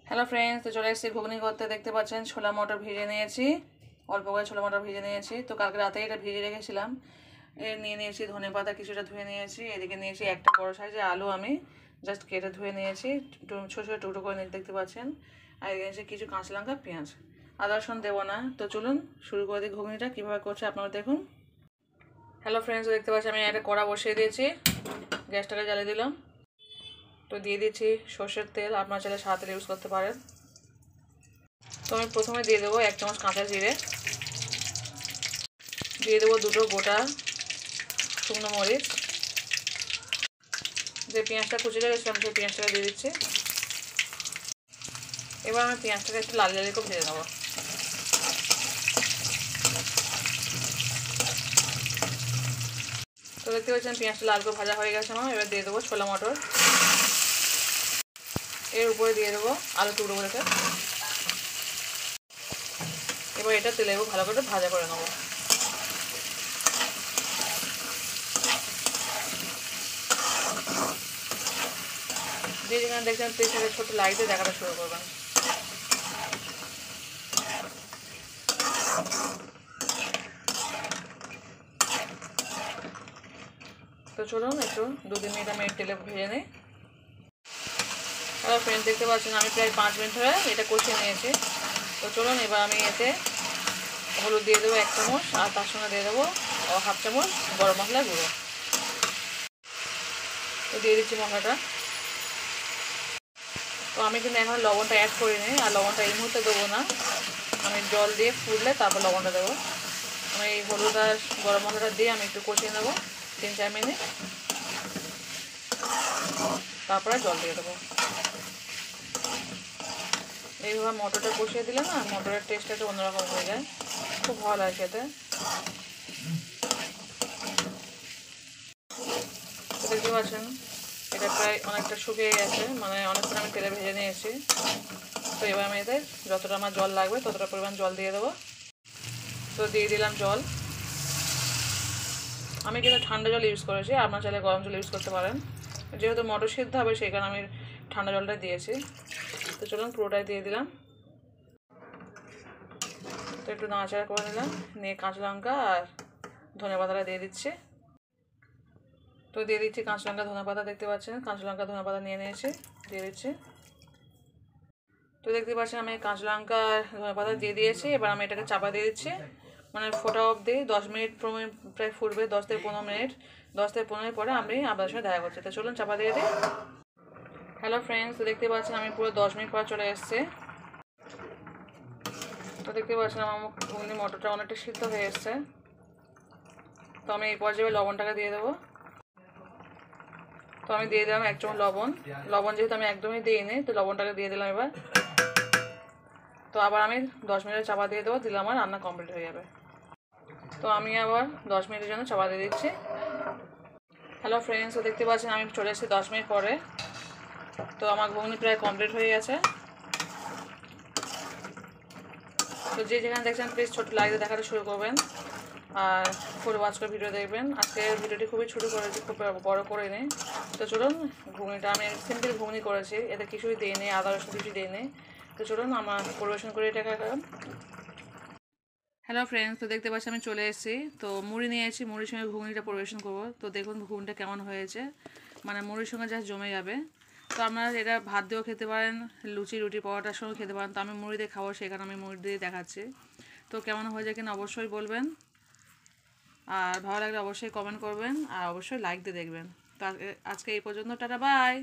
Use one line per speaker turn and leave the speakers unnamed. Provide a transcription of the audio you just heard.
Hello friends, তো চলে এসেছি ঘুগনি করতে। দেখতে পাচ্ছেন ছোলা মটর ভিজে নিয়েছি, অল্প করে ছোলা মটর ভিজে নিয়েছি। তো কালকে রাতে এটা ভিজে রেখেছিলাম। নিয়ে নিয়েছি ধনেপাতা, কিছুটা ধুয়ে নিয়েছি। এদিকে নিয়েছি একটা বড় সাইজের আলু, আমি জাস্ট কেটে ধুয়ে নিয়েছি, ছোটো ছোটো টুকরো করে দেখতে পাচ্ছেন। আর এদিকে নিয়েছি কিছু কাঁচা লঙ্কা, পেঁয়াজ। আদা রসুন দেবো না। তো চলুন শুরু করে দিই ঘুগনিটা কীভাবে করছে আপনারা দেখুন। হ্যালো ফ্রেন্ডস, দেখতে পাচ্ছি আমি একটা কড়া বসিয়ে দিয়েছি, গ্যাসটাকে জ্বালিয়ে দিলাম। তো দিয়ে দিচ্ছি সর্ষের তেল, আপনার চাইলে সাদা তেল ইউজ করতে পারেন। তো আমি প্রথমে দিয়ে দেবো 1 চামচ কাঁচা জিরে, দিয়ে দেবো 2টো গোটা শুকনো মরিচ, যে পেঁয়াজটা কুচি রেখেছিলাম সেই পেঁয়াজটাকে দিয়ে দিচ্ছি। এবার আমি পেঁয়াজটাকে একটু লাল লাল করে ভেজে নেবো। তো দেখতে পাচ্ছেন পেঁয়াজটা লাল করে ভাজা হয়ে গেছে আমার। এবার দিয়ে দেবো ছোলা মটর, এর উপরে দিয়ে দেবো আলু টুকরো করে। এবার এটা তেলে ভালো করে ভাজা করে নেবো। যে যেখানে দেখছেন প্লিজ একটা ছোটো লাইটে দেখাটা শুরু করবেন। তো চলুন একটু 2-3 মিনিট আমি তেলে ভেজে নিই। হ্যালো ফ্রেন্ড, দেখতে পাচ্ছেন আমি প্রায় 5 মিনিট ধরে এটা কষিয়ে নিয়েছি। তো চলুন এবার আমি এতে হলুদ দিয়ে দেবো 1 চামচ, আর তার সঙ্গে দিয়ে দেবো 1/2 চামচ গরম মশলার গুঁড়ো। তো দিয়ে দিচ্ছি মশলাটা। তো আমি কিন্তু এখন লবণটা অ্যাড করিনি, আর লবণটা এই মুহূর্তে দেবো না, আমি জল দিয়ে ফুটলে তারপর লবণটা দেবো। আমি এই হলুদ আর গরম মশলাটা দিয়ে আমি একটু কষিয়ে নেবো 3-4 মিনিট, তারপরে জল দিয়ে দেবো। এইভাবে মটরটা কষিয়ে দিলে না, মটরের টেস্টটা একটু অন্যরকম হয়ে যায়, খুব ভালো লাগে খেতে। তো দেখতে পাচ্ছেন এটা প্রায় অনেকটা শুকিয়ে গেছে, মানে অনেকক্ষণ আমি তেলে ভেজে নিয়েছি। তো এবার আমি এতে যতটা আমার জল লাগবে ততটা পরিমাণ জল দিয়ে দেবো। তো দিয়ে দিলাম জল। আমি কিন্তু ঠান্ডা জল ইউজ করেছি, আপনার চাইলে গরম জল ইউজ করতে পারেন। যেহেতু মটর সিদ্ধ হবে সেই কারণে আমি ঠান্ডা জলটা দিয়েছি। তো চলুন পুরোটাই দিয়ে দিলাম। তো একটু নাড়াচাড়া করে নিলাম, নিয়ে কাঁচা লঙ্কা আর ধনেপাতাটা দিয়ে দিচ্ছি। তো দিয়ে দিচ্ছি কাঁচা লঙ্কা ধনেপাতা, দেখতে পাচ্ছেন কাঁচা লঙ্কা ধনেপাতা নিয়ে নিয়েছি, দিয়ে দিচ্ছি। তো দেখতে পাচ্ছেন আমি কাঁচা লঙ্কা ধনেপাতা দিয়ে দিয়েছি। এবার আমি এটাকে চাপা দিয়ে দিচ্ছি, মানে ফোটা অবধি 10 মিনিট প্রায় ফুটবে, 10 থেকে 15 মিনিট। 10 থেকে 15 মিনিট পরে আমি আপনাদের সঙ্গে দেখা করছি। তো চলুন চাপা দিয়ে দিই। হ্যালো ফ্রেন্ডস, তো দেখতে পাচ্ছেন আমি পুরো 10 মিনিট পর চলে এসেছি। তো দেখতে পাচ্ছেন আমার ঘুগনি মটরটা অনেকটা সিদ্ধ হয়ে এসছে। তো আমি এই পর্যায়ে লবণটাকে দিয়ে দেবো। তো আমি দিয়ে দিলাম 1 চামচ লবণ। লবণ যেহেতু আমি একদমই দিইনি, তো লবণটাকে দিয়ে দিলাম এবার। তো আবার আমি 10 মিনিট চাপা দিয়ে দেবো, দিলে আমার রান্না কমপ্লিট হয়ে যাবে। তো আমি আবার 10 মিনিটের জন্য চাপা দিয়ে দিচ্ছি। হ্যালো ফ্রেন্ডস, তো দেখতে পাচ্ছেন আমি চলে এসেছি 10 মিনিট পরে। তো আমার ঘুগনি প্রায় কমপ্লিট হয়ে গেছে। তো যে যেখানে দেখছেন প্লিজ ছোটো লাইটে দেখাটা শুরু করবেন, আর ফুল ওয়াচ করে ভিডিও দেখবেন। আজকের ভিডিওটি খুবই ছোটো করেছি, খুব বড়ো করে নিই। তো চলুন ঘুগনিটা আমি সিম্পল ঘুগনি করেছি, এতে কিছুই দিইনি, আদা রসুন কিছুই দিইনি। তো চলুন আমার পরিবেশন করে এটা। হ্যালো ফ্রেন্ডস, তো দেখতে পাচ্ছি আমি চলে এসেছি। তো মুড়ি নিয়েছি, মুড়ির সঙ্গে ঘুগনিটা পরিবেশন করবো। তো দেখুন ঘুগনিটা কেমন হয়েছে, মানে মুড়ির সঙ্গে যা জমে যাবে। তো আপনারা এটা ভাত দিয়েও খেতে পারেন, রুটি পরোটার সঙ্গে খেতে পারেন। তো আমি মুড়ি দিয়ে খাবো, সেখানে আমি মুড়ি দিয়ে দেখাচ্ছি। তো কেমন হয়ে যায় কিনা অবশ্যই বলবেন, আর ভালো লাগলে অবশ্যই কমেন্ট করবেন, আর অবশ্যই লাইক দিয়ে দেখবেন। তো আজকে এই পর্যন্ত, টাটা বাই।